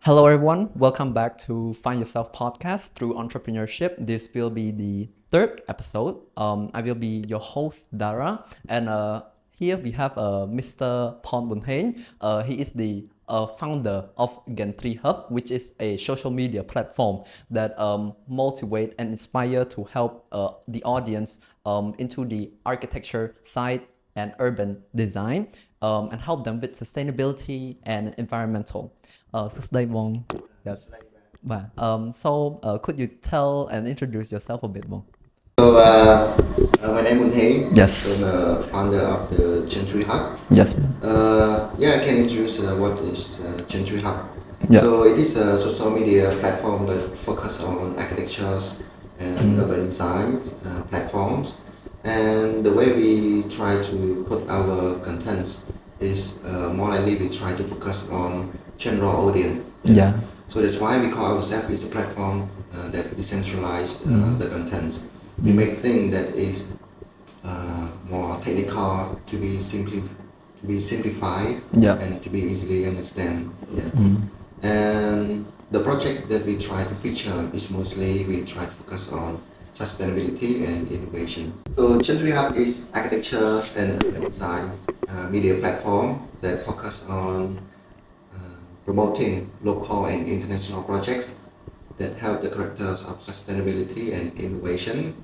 Hello, everyone. Welcome back to Find Yourself podcast through Entrepreneurship. This will be the third episode. I will be your host, Dara, and here we have Mr. Phon Bunheng. He is the founder of Gentry Hub, which is a social media platform that motivate and inspire to help the audience into the architecture side and urban design, and help them with sustainability and environmental. Sustainable. Yes. Could you tell and introduce yourself a bit more? My name is Bunheng. Yes. I'm the founder of the Gentry Hub. Yes. I can introduce what is Gentry Hub. Yeah. So it is a social media platform that focuses on architectures and urban design platforms. And the way we try to put our contents is more likely we try to focus on general audience. Yeah. So that's why we call ourselves is a platform that decentralize the contents. We make things that is more technical to be simplified and to be easily understand. And the project that we try to feature is mostly we try to focus on sustainability and innovation. So Gentry Hub is architecture and urban design media platform that focus on promoting local and international projects that help the characters of sustainability and innovation.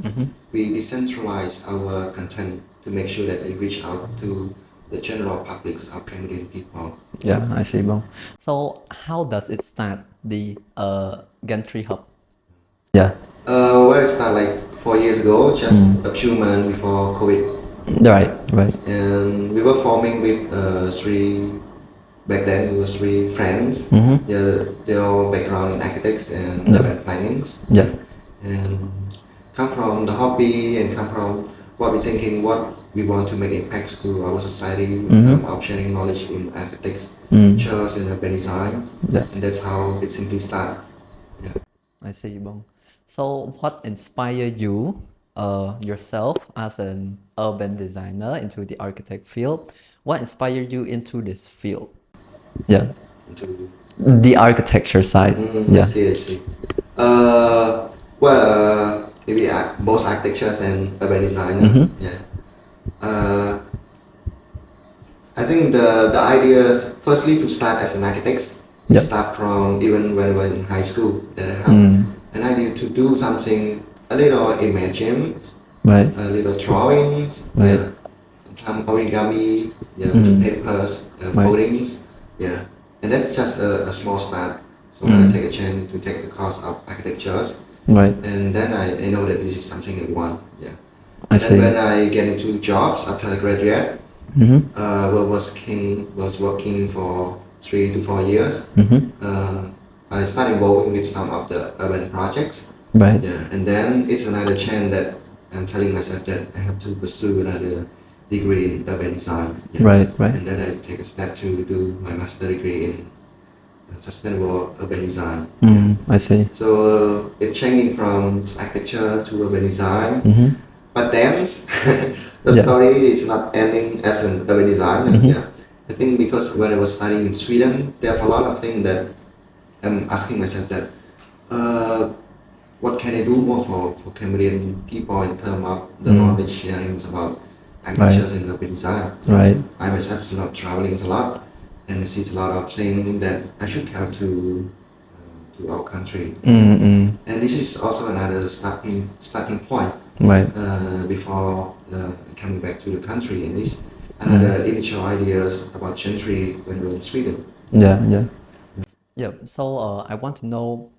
We decentralize our content to make sure that it reach out to the general publics of Cambodian people. Yeah, I see, bro. So how does it start, the Gentry Hub? Yeah. Well, it started like 4 years ago, just a few months before COVID. Right. And we were forming with back then we were three friends. They're all background in architects and urban plannings. And come from the hobby and come from what we're thinking, what we want to make impacts to our society, of sharing knowledge in architects, church and urban design. And that's how it simply started. I see, bro. So what inspired you yourself as an urban designer into the architect field? What inspired you into this field? Yeah. Into the architecture side. I see. Maybe both architectures and urban design. I think the idea is firstly to start as an architect. Start from even when I was in high school that I have an idea to do something a little imagine, a little drawings, some origami, papers, foldings, and that's just a small start. So I take a chance to take the course of architectures, and then I know that this is something I want. I see. And when I get into jobs after I graduate, was working for 3 to 4 years. I started involving with some of the urban projects. And then it's another chance that I'm telling myself that I have to pursue another degree in urban design. And then I take a step to do my master degree in sustainable urban design. I see. So it's changing from architecture to urban design. But then the story is not ending as an urban designer. I think because when I was studying in Sweden, there's a lot of things that I'm asking myself that what can I do more for Cambodian people in terms of the knowledge sharing about architecture and urban design. I myself am traveling a lot and I see a lot of things that I should help to our country. And this is also another starting point before coming back to the country. And this another initial ideas about Gentry when we were in Sweden. So I want to know,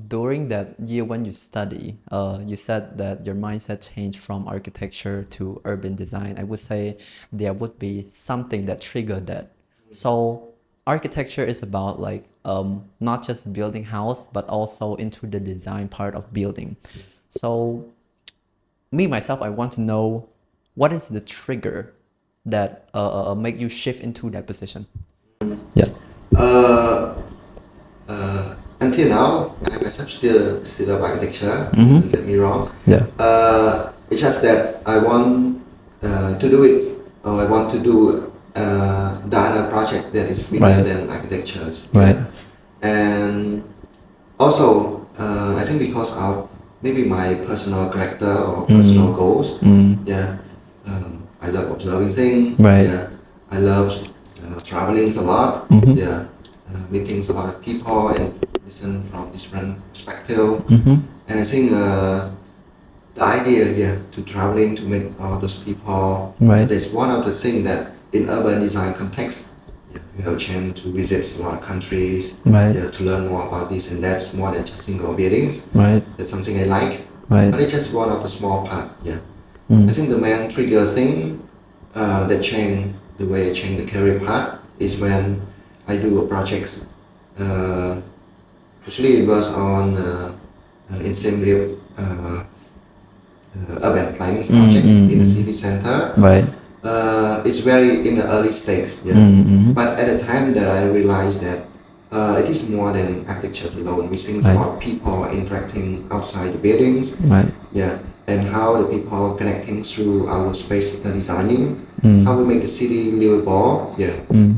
during that year when you study, you said that your mindset changed from architecture to urban design. I would say there would be something that triggered that. So architecture is about like not just building house, but also into the design part of building. So me myself, I want to know, what is the trigger that make you shift into that position? Until now, I myself still love architecture. Don't get me wrong. It's just that I want to do it, or I want to do the other project that is bigger than architecture. And also, I think because of maybe my personal character or personal goals, yeah, I love observing things. Right. Yeah, I love traveling a lot. Yeah, meeting a lot of people and listen from different perspective. And I think the idea, yeah, to traveling to meet all those people, Right. that's one of the things that in urban design context, yeah, you have a chance to visit a lot of countries, Right. yeah, to learn more about this and that, more than just single buildings. Right. That's something I like. Right. But it's just one of the small part, yeah. I think the main trigger thing that changed the way I changed the career path is when I do a project. Actually, it was on in Siem Reap urban planning project in the city center. Right. It's very in the early stage, yeah. But at the time that I realized that it is more than architecture alone. We think Right. about people interacting outside the buildings, Right. yeah, and how the people connecting through our space designing, how we make the city livable, yeah,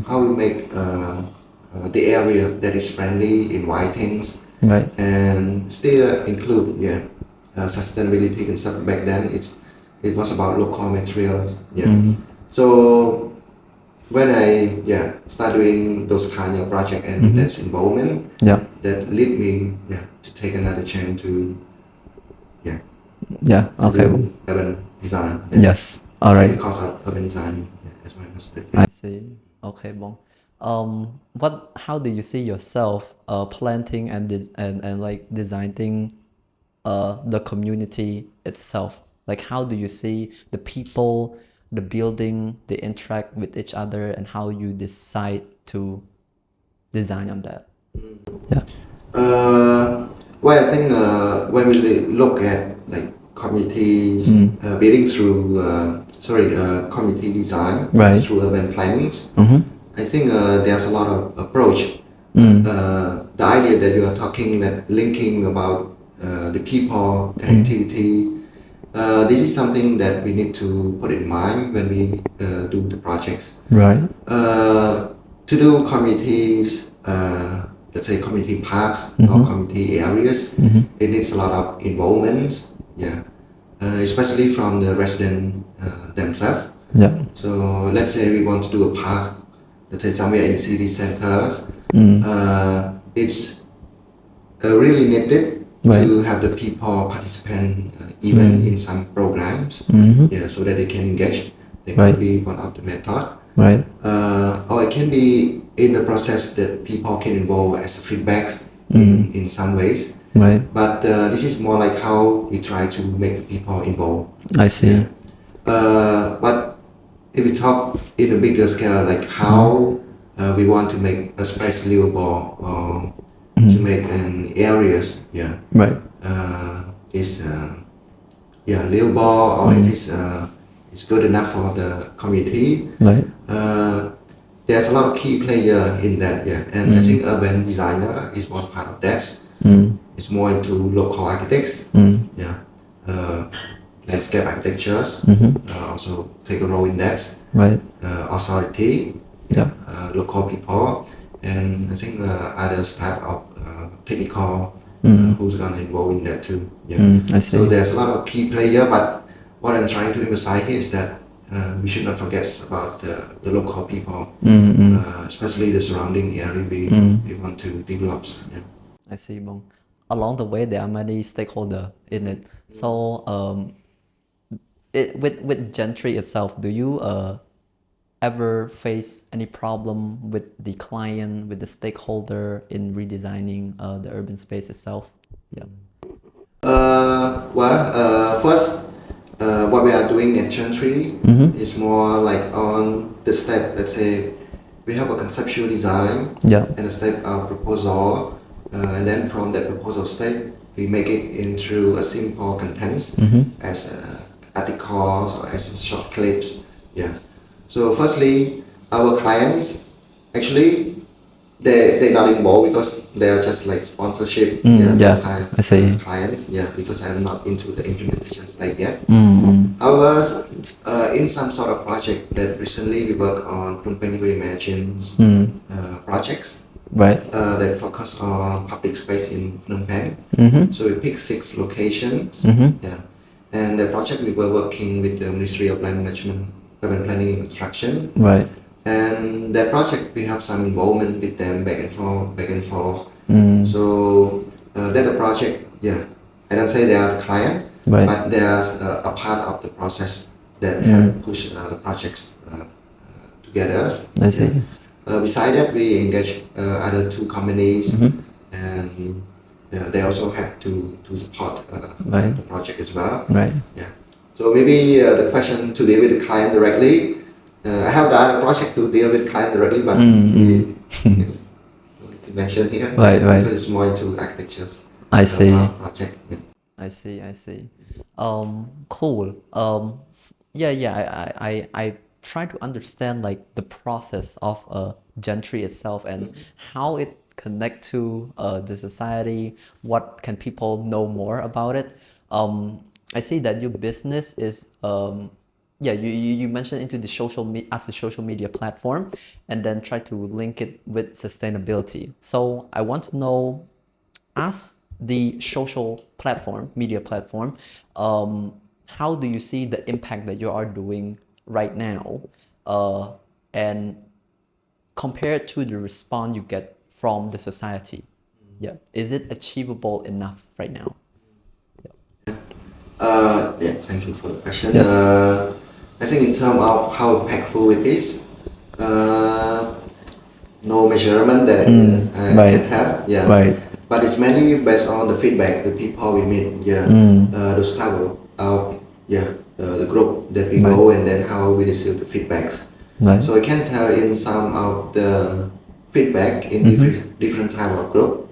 how we make the area that is friendly, inviting, Right. and still include, yeah, sustainability and stuff. Back then it was about local materials, yeah. So when I, yeah, start doing those kind of project and that's involvement, Yeah. that lead me, yeah, to take another chance to, yeah, Yeah. to Okay. do urban design. Yeah. Yes. All Take right. the course of urban design, yeah, as my master. I see. Okay, Bong. How do you see yourself planting and and like designing the community itself? Like, how do you see the people, the building, they interact with each other, and how you decide to design on that? Yeah. Well, I think when we look at like communities building through community design Right. through urban plannings, I think there's a lot of approach. The idea that you are talking, that linking about the people connectivity, this is something that we need to put in mind when we do the projects. Right. To do communities, let's say community parks or community areas, it needs a lot of involvement, yeah, especially from the resident themselves. Yeah. So let's say we want to do a park, let's say somewhere in the city centers, it's really needed Right. to have the people participate even in some programs, yeah, so that they can engage. They can Right. be one of the method. Right. Or it can be in the process that people can involve as feedbacks in some ways. Right. But this is more like how we try to make people involved. I see. But if we talk in a bigger scale, like how we want to make a space livable or to make an areas, yeah, Right. is livable or it is it's good enough for the community. Right. There's a lot of key player in that, yeah, and I think urban designer is one part of that. It's more into local architects, yeah, landscape architectures, also take a role in that. Right. Authority, Yeah. local people, and I think other type of technical who's gonna involve in that too. Yeah. I see. So there's a lot of key player, but what I'm trying to emphasize here is that we should not forget about the local people, especially the surrounding area we want to develop. Yeah. I see, Bong. Along the way, there are many stakeholders in it. So, with Gentry itself, do you ever face any problem with the client, with the stakeholder in redesigning the urban space itself? Yeah. First, what we are doing at Gentry is more like on the step. Let's say we have a conceptual design Yeah. and a step of proposal, and then from that proposal step, we make it into a simple contents as articles or as short clips. Yeah. So firstly, our clients actually they're not involved because they are just like sponsorship. Those kind of I see. clients. Yeah, because I'm not into the implementation stage yet. I was in some sort of project that recently we work on Phon Bunheng Reimagine projects. Right. that focus on public space in Phnom Penh. So we picked 6 locations. Yeah. And the project we were working with the Ministry of Land Management, Urban Planning and Construction. Right. And that project we have some involvement with them back and forth. So that the project, yeah, I don't say they are the client, Right. but they are a part of the process that help push the projects together. I see. Besides that, we engage other 2 companies, and they also have to support Right. the project as well. Right. Yeah. So maybe the question to deal with the client directly. I have the other project to deal with client directly, but we don't to mention here. Right. Because it's more into architectures. I see. Project. Yeah. I see. Cool. I try to understand like the process of Gentry itself and how it connect to the society. What can people know more about it? I see that your business is you mentioned into the as a social media platform, and then try to link it with sustainability. So I want to know, as the social platform, media platform, how do you see the impact that you are doing right now, and compared to the response you get from the society? Yeah, is it achievable enough right now? Yeah, thank you for the question. Yes. I think in terms of how impactful it is, no measurement that I right. can tell. Yeah. Right. But it's mainly based on the feedback, the people we meet. Yeah. Those type of the group that we go, and then how we receive the feedbacks. Right. So I can tell in some of the feedback in different type of group.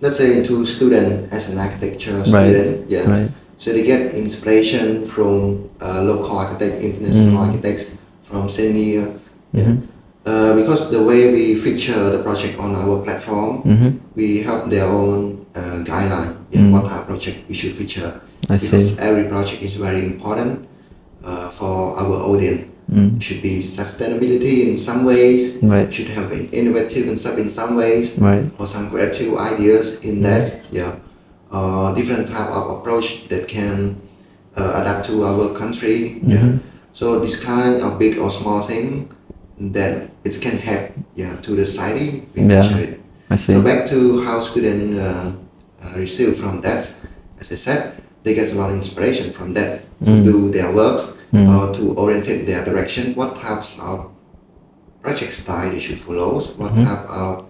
Let's say into student as an architecture student. Yeah. Right. So they get inspiration from local architects, international architects, from senior. Yeah. Because the way we feature the project on our platform, we have their own guideline. Yeah, what type of project we should feature. Because every project is very important for our audience. It should be sustainability in some ways. Right. Should have an innovative and in some ways. Right. Or some creative ideas in that. Yeah. Different type of approach that can adapt to our country. Yeah. So this kind of big or small thing that it can help to the society. We feature it. I see. So back to how students receive from that, as I said, they get a lot of inspiration from that to do their works or to orientate their direction. What types of project style they should follow? What type of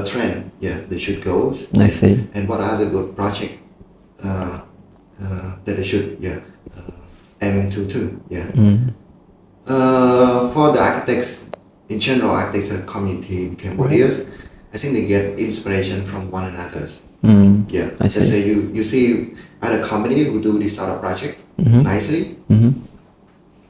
trend they should go? I see. And what are the good project that they should aiming to too. Yeah. For the architects, in general, architects community in Cambodia, I think they get inspiration from one another. Yeah. I see. Let's say you see other company who do this sort of project nicely.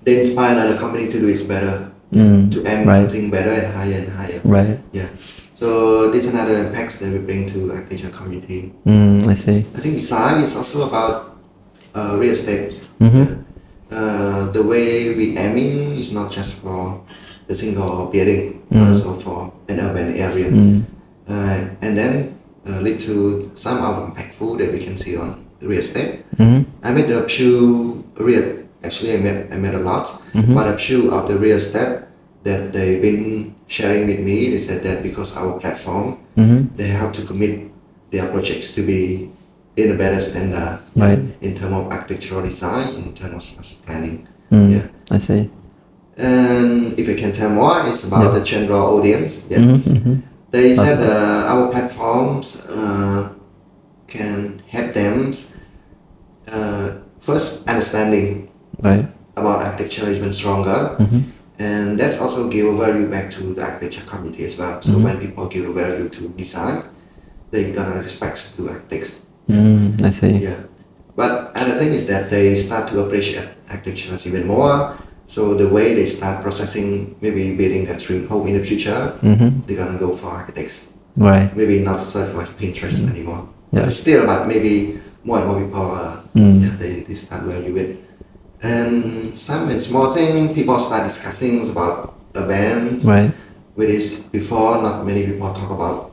They inspire another company to do it better, to aim something better and higher. Right. Yeah. So this is another impact that we bring to architecture community. I see. I think design is also about real estate. The way we aiming is not just for the single building, but also for an urban area. And then lead to some of impactful that we can see on real estate. I made a few I made a lot, but a few of the real estate that they've been sharing with me. They said that because our platform, they have to commit their projects to be in a better standard, in terms of architectural design, in terms of planning. Yeah, I see. And if I can tell more, it's about the general audience. Yeah, they said our platforms can help them first understanding about architecture even stronger. And that's also give value back to the architecture community as well. So when people give value to design, they gonna respect to architects. I see. Yeah. But other thing is that they start to appreciate architecture even more. So the way they start processing, maybe building their dream home in the future, they're gonna go for architects. Right. Maybe not search for Pinterest anymore. Yeah. But still, but maybe more and more people, they start value it. And some small thing, people start discussing about events. Right. with this before, not many people talk about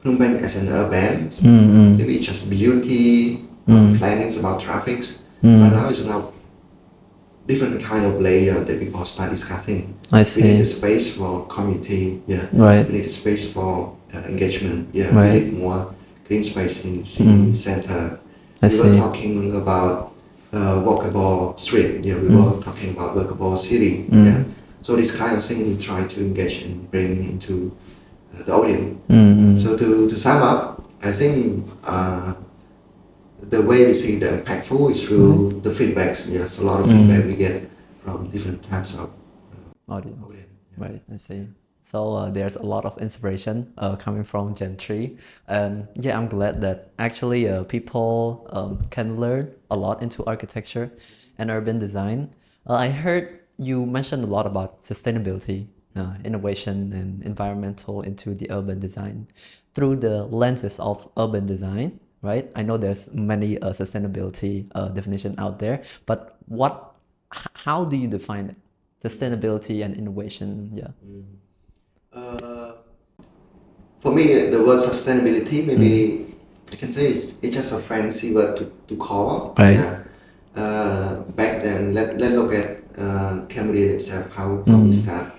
Phnom Penh as an urban. Maybe it's just beauty, plannings about traffic. But now it's now different kind of layer that people start discussing. I see. We need a space for community. Yeah. Right. We need a space for engagement. Yeah. Right. We need more green space in city center. I We see. were talking about walkable street. Yeah. We were talking about walkable city. Yeah. So this kind of thing we try to engage and bring into the audience. So to sum up, I think the way we see the impactful is through the feedbacks. Yes, a lot of feedback we get from different types of Audience. Right, I see. So there's a lot of inspiration coming from Gentry, and yeah, I'm glad that actually people can learn a lot into architecture and urban design. I heard you mentioned a lot about sustainability, innovation, and environmental into the urban design through the lenses of urban design, right? I know there's many sustainability definition out there, but how do you define it? Sustainability and innovation, yeah. For me, the word sustainability, maybe I can say it's just a fancy word to call. Right. Yeah. Back then, let's look at Cambodia itself, how we start.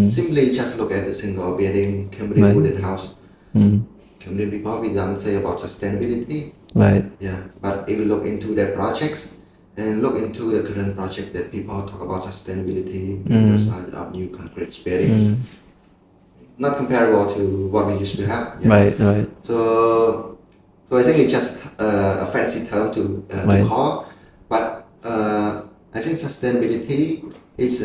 Simply just look at the single building, Cambodian wooden house. Cambodian people, we don't say about sustainability. Right. Yeah, but if you look into their projects and look into the current project that people talk about sustainability, design of new concrete buildings, not comparable to what we used to have. Yeah. Right. So I think it's just a fancy term to call, but I think sustainability is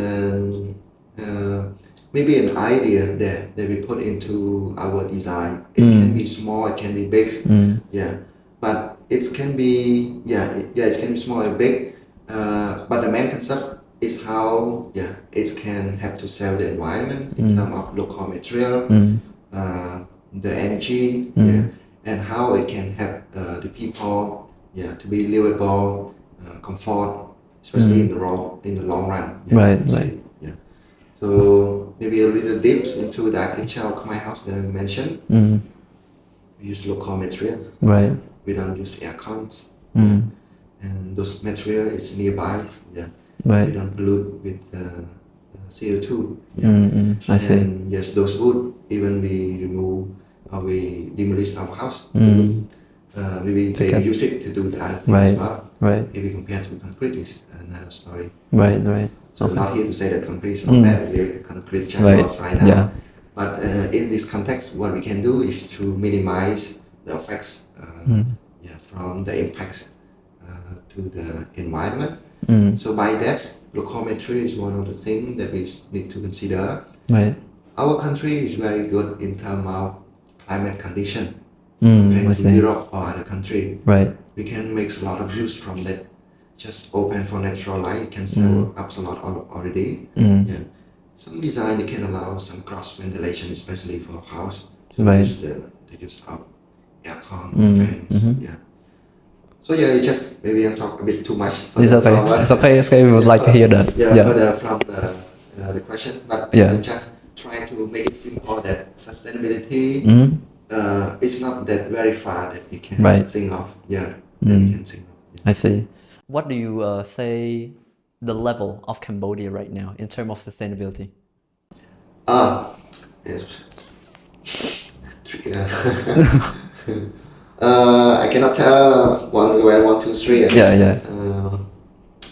maybe an idea that we put into our design. It can be small, it can be big, yeah. But it can be it can be small and big. But the main concept is how it can help to save the environment in terms of local material, the energy, and how it can help the people to be livable, comfort, especially in the long run. Yeah, Right. Yeah. So maybe a little deep into the architecture of my house that I mentioned. We use local material. Right. We don't use air cons. And those material is nearby. Yeah. Right. We don't pollute with CO2. I see. And yes, those wood, even we remove or we demolish our house, maybe they use it to do the other things as well. Right. If we compare to concrete, is another story. Right. So I'm not here to say that concrete is not bad. The concrete channels right now. Yeah. But in this context, what we can do is to minimize the effects from the impacts to the environment. So by that, local material is one of the things that we need to consider. Right. Our country is very good in terms of climate condition compared to Europe or other country. Right. We can make a lot of use from that. Just open for natural light, it can save up a lot already. Yeah. Some design it can allow some cross ventilation, especially for house. To use the use of aircon, fans. Yeah. So yeah, it just maybe I'm talking a bit too much. It's okay. It's okay. We would like to hear that. Further from the question, but I'm just trying to make it simple that sustainability it's not that very far that we can think of. Yeah, that we can think of. Yeah. I see. What do you say the level of Cambodia right now in terms of sustainability? Yes. I cannot tell 1, 2, 3. Yeah.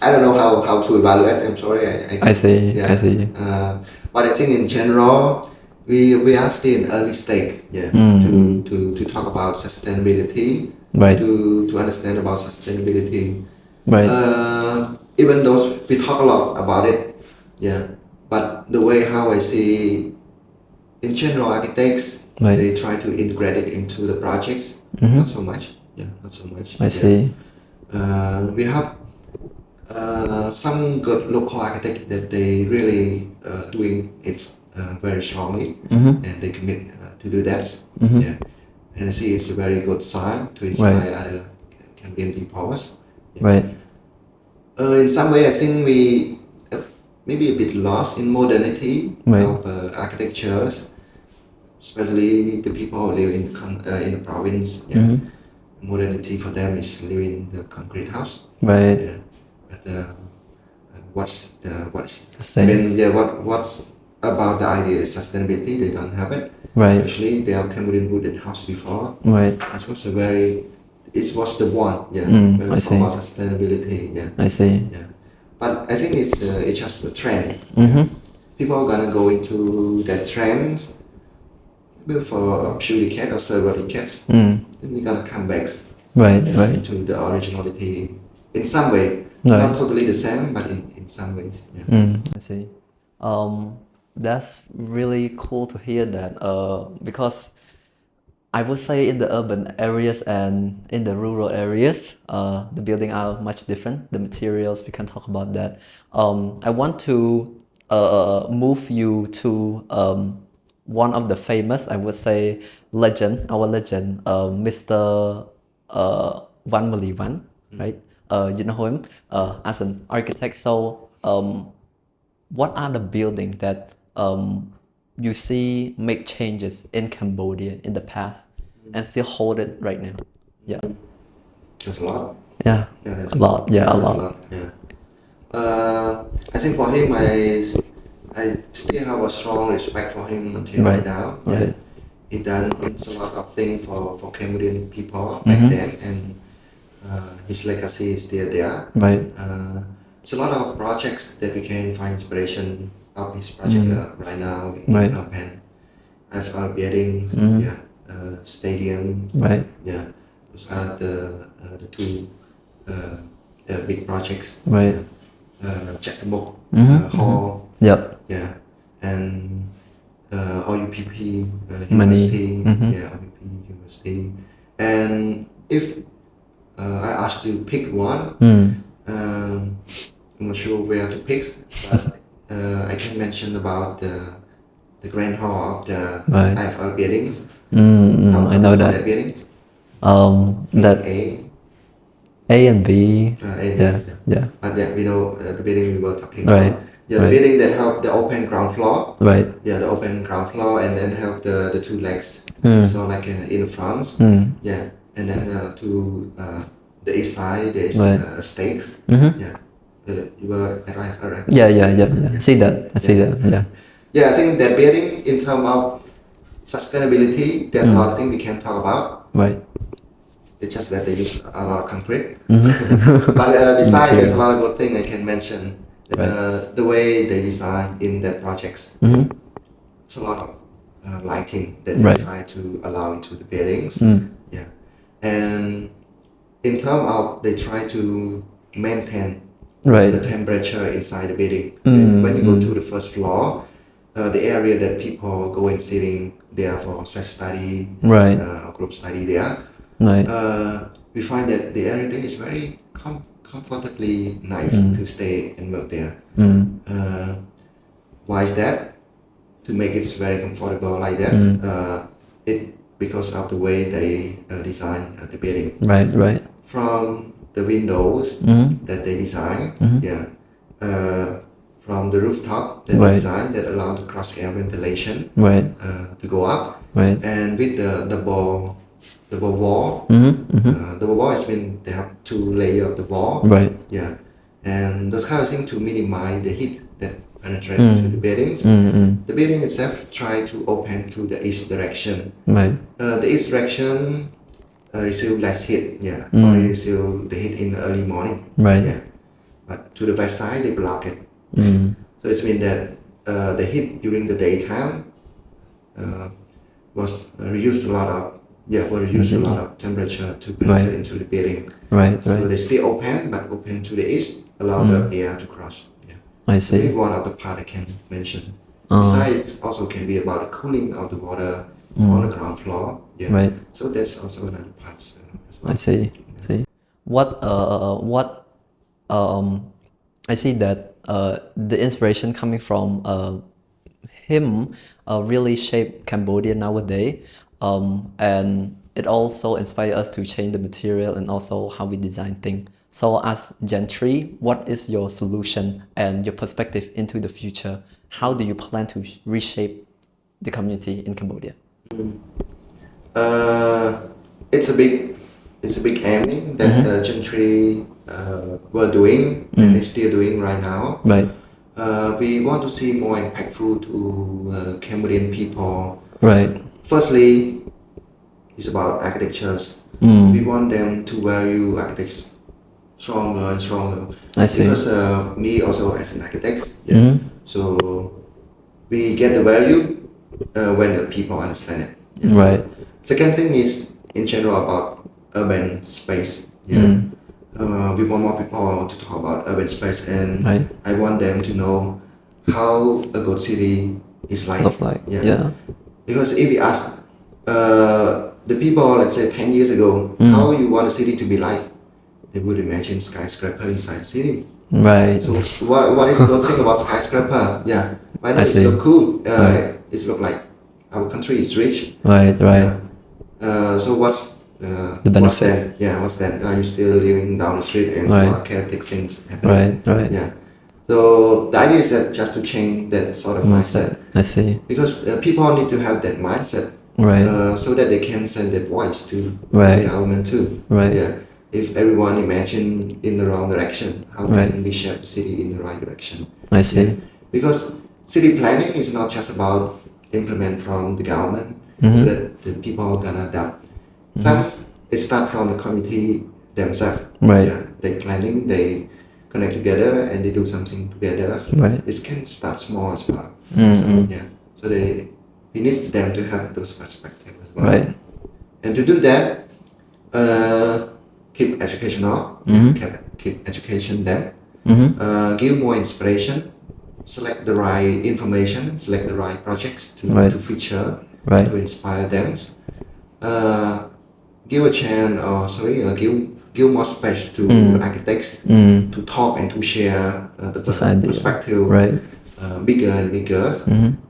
I don't know how to evaluate. I'm sorry. I see. But I think in general, we are still in early stage. Yeah. To talk about sustainability. Right. To understand about sustainability. Right. Even though we talk a lot about it. Yeah. But the way how I see, in general, architects they try to integrate it into the projects. Not so much. Yeah, not so much. I see. We have some good local architects that they really doing it very strongly, and they commit to do that. Yeah, and I see it's a very good sign to inspire other Cambodian people. Yeah. Right. In some way, I think we maybe a bit lost in modernity of architectures. especially the people who live in the province. Yeah. Modernity for them is living in the concrete house. Right. Yeah. But what's Sustain. what's about the idea is sustainability? They don't have it. Right. Actually, they have Cambodian wooden house before. Right. It was the one. Yeah. I see. About sustainability. Yeah. I see. Yeah. But I think it's just a trend. Mm-hmm. People are gonna go into that trend maybe for a few decades or several decades. Then they're gonna come back. Right. Right. Into the originality in some way. Right. Not totally the same, but in some ways. Yeah. I see. That's really cool to hear that. Because I would say in the urban areas and in the rural areas, the buildings are much different. The materials, we can talk about that. I want to move you to one of the famous, I would say, our legend, Mr. Van Malivan, right? You know him as an architect. So, what are the buildings that you see make changes in Cambodia in the past and still hold it right now? Yeah. There's a lot. Yeah. Yeah, there's A lot. Yeah, a there's lot. Yeah. I think for him, I still have a strong respect for him until right now. Yeah. Right. He done a lot of things for Cambodian people back then, and his legacy is still there. Right. It's a lot of projects that we can find inspiration of his project right now in Right. Phnom Penh. I've buildings, yeah, stadium, Right. yeah. Those are the two the big projects. Right. Chattamok Hall, Yep. yeah, and OUPP Many. University, yeah, OUPP University. And if I asked to pick one, I'm not sure where to pick, but I can mention about the Grand Hall of the Right. IFL buildings. I know that. Buildings. That A and B. Yeah. Yeah. But yeah, we know the building we were talking Right. about. Yeah, the Right. building that have the open ground floor. Right. Yeah, the open ground floor, and then have the two legs. So like in the front. Yeah, and then to the east side there is Right. stakes. Yeah, you were right? Yeah. See that. I see that. Yeah. Yeah, I think that building in terms of sustainability, there's a lot of things we can talk about. Right. It's just that they use a lot of concrete. But besides, there's a lot of good things I can mention. The way they design in their projects. It's a lot of lighting that they try to allow into the buildings. Yeah, and in terms of they try to maintain the temperature inside the building. When you go to the first floor, the area that people go and sitting there for self-study or group study there, we find that the area there is very comfortably nice to stay and work there. Why is that? To make it very comfortable like that, it because of the way they design the building. Right. From the windows that they design, from the rooftop that they design that allow the cross air ventilation to go up, and with the double wall. Double wall has been they have 2 layers of the wall. Yeah, and those kind of things to minimize the heat that penetrate into the buildings. The building itself try to open to the east direction. The east direction receive less heat. Yeah, only receive the heat in the early morning. Yeah, but to the west side they block it. So it means that the heat during the daytime was reduced a lot of temperature to penetrate into the building. So they still open, but open to the east, allow the air to cross. Yeah. I see. Maybe one of the part I can mention. Besides, also can be about the cooling of the water on the ground floor. Yeah. So that's also another part. As well. I see. What I see that the inspiration coming from him really shaped Cambodia nowadays, and it also inspired us to change the material and also how we design things. So as Gentry, what is your solution and your perspective into the future? How do you plan to reshape the community in Cambodia? Uh, it's a big aiming that Gentry were doing and is still doing right now. Right. We want to see more impactful to Cambodian people. Right. Firstly, it's about architectures. We want them to value architects stronger and stronger. I see. Because me also as an architect, yeah. So we get the value when the people understand it. Yeah. Right. Second thing is in general about urban space. Yeah. We want more people to talk about urban space, and Right. I want them to know how a good city is like. Look like. Yeah. Yeah. Because if we ask the people, let's say 10 years ago, how you want a city to be like, they would imagine skyscraper inside the city. Right. So what is the good thing about skyscraper? Yeah, why not? It see. look cool. Right. It look like our country is rich. Right. Right. So what's The benefit. What's that? Yeah, what's that? Are you still living down the street and Right. smart chaotic things happening? Right. Right. Yeah. So the idea is that just to change that sort of mindset. I see. Because people need to have that mindset. Right. So that they can send their voice to Right. the government too. Right. Yeah. If everyone imagine in the wrong direction, how Right. can we shape the city in the right direction? I see. Yeah. Because city planning is not just about implement from the government so that the people are gonna adapt. Some it start from the community themselves. Right. Yeah. They planning, they connect together and they do something together. Right. It can start small as well. Mm-hmm. So, yeah. So we need them to have those perspectives as well. Right. And to do that, keep educational, keep education them, give more inspiration, select the right information, select the right projects to feature, Right. to inspire them. Give a chance, give more space to architects to talk and to share the perspective Right. bigger and bigger.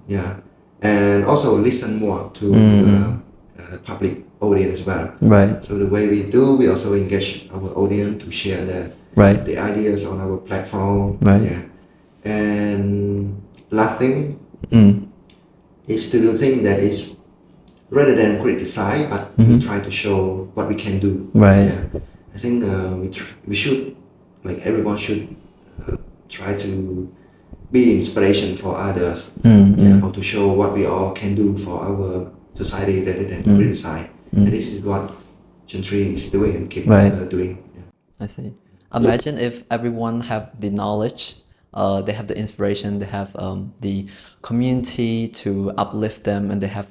Yeah, and also listen more to the public audience as well. Right. So the way we do, we also engage our audience to share Right. the ideas on our platform. Right. Yeah, and last thing is to do things that is rather than criticize, but we try to show what we can do. Right. Yeah. I think we should, like everyone should try to be inspiration for others. Yeah, or to show what we all can do for our society rather than criticize. And this is what Gentry is doing and keep doing. Yeah. I see. Imagine if everyone have the knowledge, they have the inspiration, they have the community to uplift them, and they have,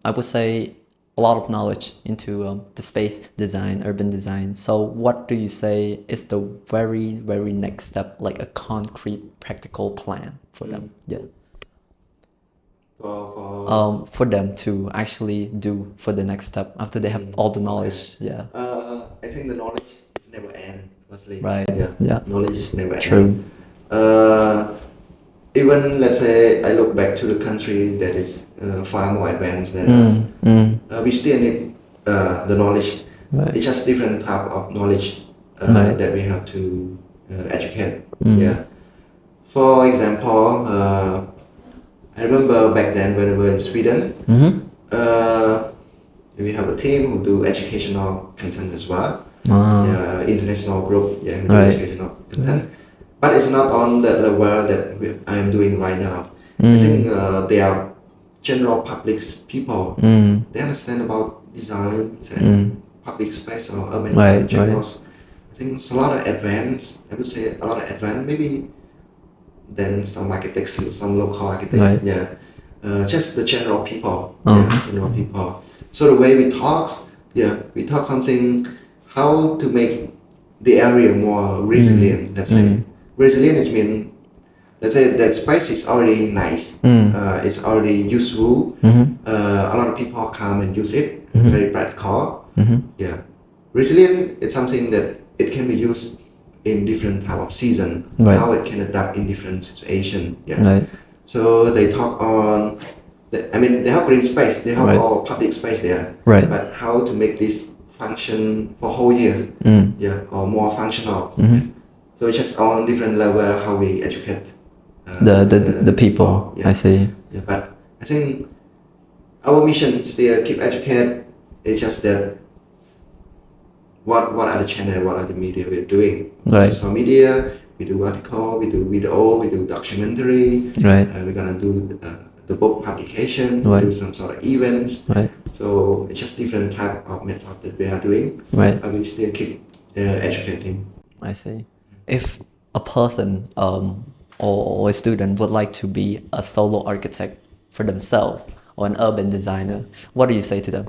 I would say, a lot of knowledge into the space design, urban design. So what do you say is the very, very next step, like a concrete, practical plan for them? Yeah. For them to actually do for the next step after they have all the knowledge. Yeah. I think the knowledge is never end. Firstly. Right. Yeah. Yeah. Knowledge is never True. end. Even let's say I look back to the country that is far more advanced than us, we still need the knowledge. Right. It's just different type of knowledge Right. that we have to educate. Yeah. For example, I remember back then when we were in Sweden, we have a team who do educational content as well. Yeah, international group, yeah, who do Right. educational content. But it's not on the level that I'm doing right now. I think they are general public people. They understand about design and public space or urban design in general. I think it's a lot of advanced, I would say a lot of advanced, maybe than some architects, some local architects. Right. Yeah, just the general people. Yeah, general people. So the way we talk, we talk something how to make the area more resilient. Let's say resilient is mean, let's say that space is already nice. It's already useful. A lot of people come and use it. Very practical. Yeah, resilient is something that it can be used in different type of season. Right. How it can adapt in different situation. Yeah. Right. So they talk on, they have green space, they have Right. all public space there. Right. But how to make this function for whole year, yeah, or more functional. So it's just on different level how we educate The people. Yeah. I see. Yeah, but I think our mission is still keep educate. It's just that what are the channel, what are the media we're doing? Right. Social media, we do article, we do video, we do documentary. Right. We're gonna do the book publication. Right. We do some sort of events. Right. So it's just different type of method that we are doing. Right. But we still keep educating. I see. If a person or a student would like to be a solo architect for themselves or an urban designer, what do you say to them?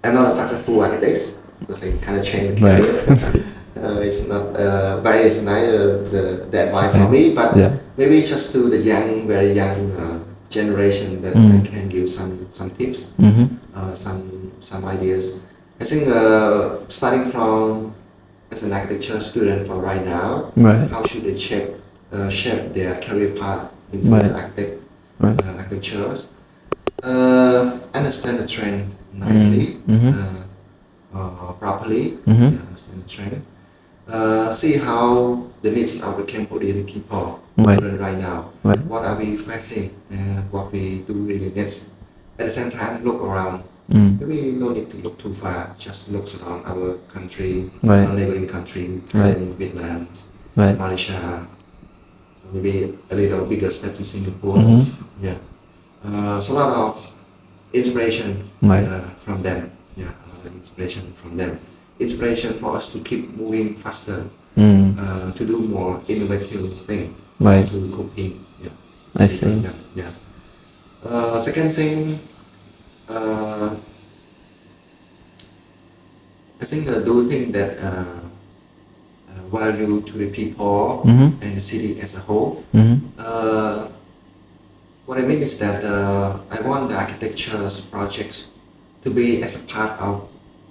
I'm not a successful architect because I kind of changed Right. career. It's not very nice the advice for me, but Yeah. maybe just to the young, very young generation that I can give some tips, some ideas. I think starting from as an architecture student for right now, Right. how should they shape their career path into Right. the Right. architecture? Understand the trend nicely, properly. Yeah, understand the trend. See how the needs of the Cambodian people Right. right now. Right. What are we facing? What we do really next. At the same time, look around. Maybe no need to look too far. Just look around our country, Right. our neighboring country, Right. Thailand, Vietnam, Right. Malaysia. Maybe a little bigger step to Singapore. Yeah. So a lot of inspiration Right. from them. Yeah, a lot of inspiration from them. Inspiration for us to keep moving faster, to do more innovative thing, Right. to coping. Yeah. I see. Yeah. Second thing, I think do things that value to the people and the city as a whole. What I mean is that I want the architecture's projects to be as a part of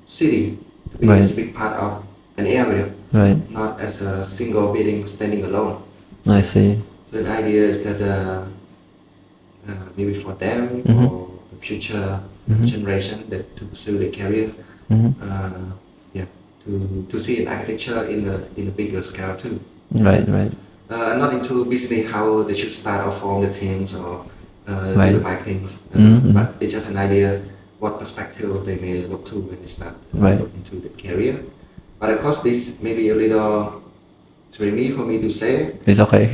city, to be as a big part of an area, Right. not as a single building standing alone. I see. So the idea is that maybe for them or the future generation that to pursue their career, yeah, to see an architecture in a bigger scale too. Right. Right. I'm not into basically how they should start or form the teams or Right. do the marketings, but it's just an idea what perspective they may look to when they start Right. look into the career. But of course, this may be a little dreamy for me to say. It's okay.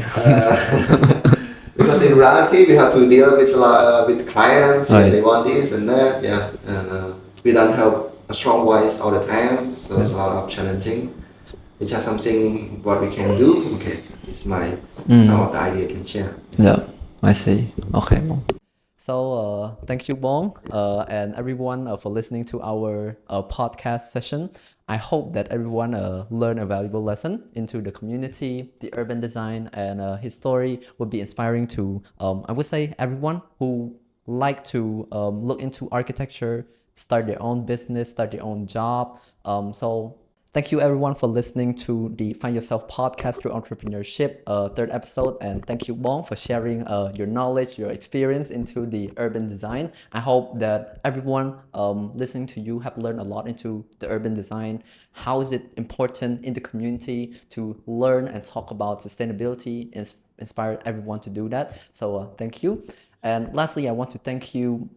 Because in reality, we have to deal with a lot with clients. Right. They want this and that. Yeah, we don't have a strong voice all the time, so it's a lot of challenging. It's just something what we can do. Okay, it's my some of the idea I can share. Yeah, I see. Okay. So thank you, Bong, and everyone for listening to our podcast session. I hope that everyone learned a valuable lesson into the community, the urban design, and his story would be inspiring to, I would say, everyone who like to look into architecture, start their own business, start their own job. So thank you everyone for listening to the Find Yourself podcast through entrepreneurship, third episode. And thank you, Bong, for sharing your knowledge, your experience into the urban design. I hope that everyone listening to you have learned a lot into the urban design. How is it important in the community to learn and talk about sustainability and inspire everyone to do that. So thank you. And lastly, I want to thank you,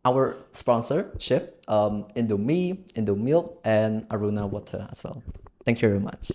our sponsorship, Indomie, Indomilk, and Aruna Water as well. Thank you very much.